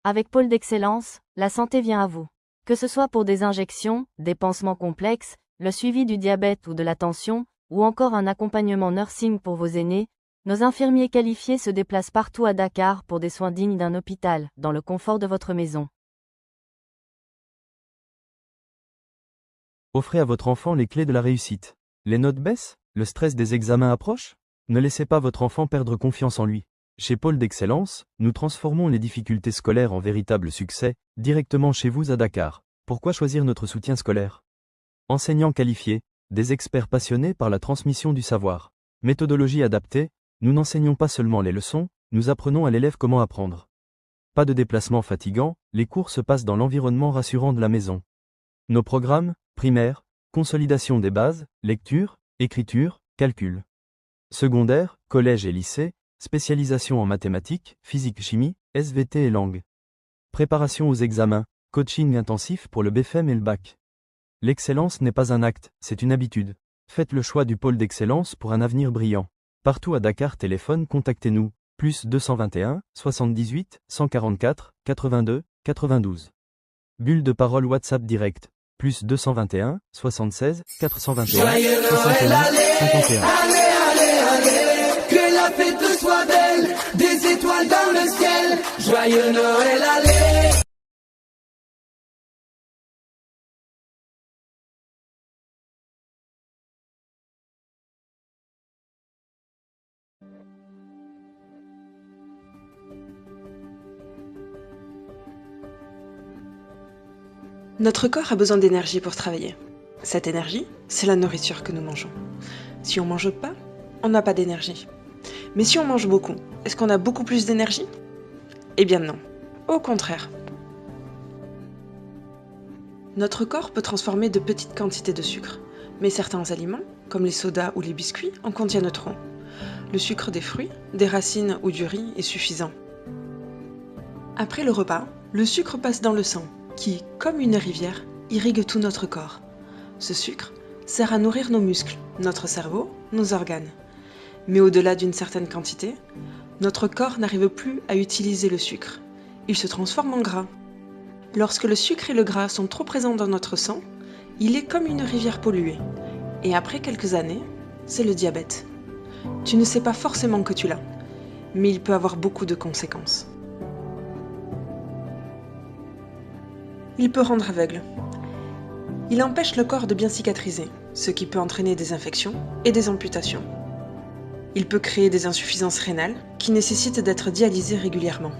Avec Pôle d'Excellence, la santé vient à vous. Que ce soit pour des injections, des pansements complexes, le suivi du diabète ou de la tension, ou encore un accompagnement nursing pour vos aînés, nos infirmiers qualifiés se déplacent partout à Dakar pour des soins dignes d'un hôpital, dans le confort de votre maison. Offrez à votre enfant les clés de la réussite. Les notes baissent? Le stress des examens approche? Ne laissez pas votre enfant perdre confiance en lui. Chez Pôle d'Excellence, nous transformons les difficultés scolaires en véritable succès, directement chez vous à Dakar. Pourquoi choisir notre soutien scolaire? Enseignants qualifiés, des experts passionnés par la transmission du savoir. Méthodologie adaptée, nous n'enseignons pas seulement les leçons, nous apprenons à l'élève comment apprendre. Pas de déplacement fatigant, les cours se passent dans l'environnement rassurant de la maison. Nos programmes, primaire, consolidation des bases, lecture, écriture, calcul. Secondaire, collège et lycée, spécialisation en mathématiques, physique-chimie, SVT et langue. Préparation aux examens, coaching intensif pour le BFEM et le bac. L'excellence n'est pas un acte, c'est une habitude. Faites le choix du Pôle d'Excellence pour un avenir brillant. Partout à Dakar, téléphone, contactez-nous, +221 78 144 82 92. Bulle de parole WhatsApp direct, +221 76 421 61 51. Que la fête soit belle, des étoiles dans le ciel, joyeux Noël, allez. Notre corps a besoin d'énergie pour travailler. Cette énergie, c'est la nourriture que nous mangeons. Si on ne mange pas, on n'a pas d'énergie. Mais si on mange beaucoup, est-ce qu'on a beaucoup plus d'énergie? Eh bien non, au contraire. Notre corps peut transformer de petites quantités de sucre, mais certains aliments, comme les sodas ou les biscuits, en contiennent trop. Le sucre des fruits, des racines ou du riz est suffisant. Après le repas, le sucre passe dans le sang, qui, comme une rivière, irrigue tout notre corps. Ce sucre sert à nourrir nos muscles, notre cerveau, nos organes. Mais au-delà d'une certaine quantité, notre corps n'arrive plus à utiliser le sucre. Il se transforme en gras. Lorsque le sucre et le gras sont trop présents dans notre sang, il est comme une rivière polluée. Et après quelques années, c'est le diabète. Tu ne sais pas forcément que tu l'as, mais il peut avoir beaucoup de conséquences. Il peut rendre aveugle. Il empêche le corps de bien cicatriser, ce qui peut entraîner des infections et des amputations. Il peut créer des insuffisances rénales qui nécessitent d'être dialysées régulièrement.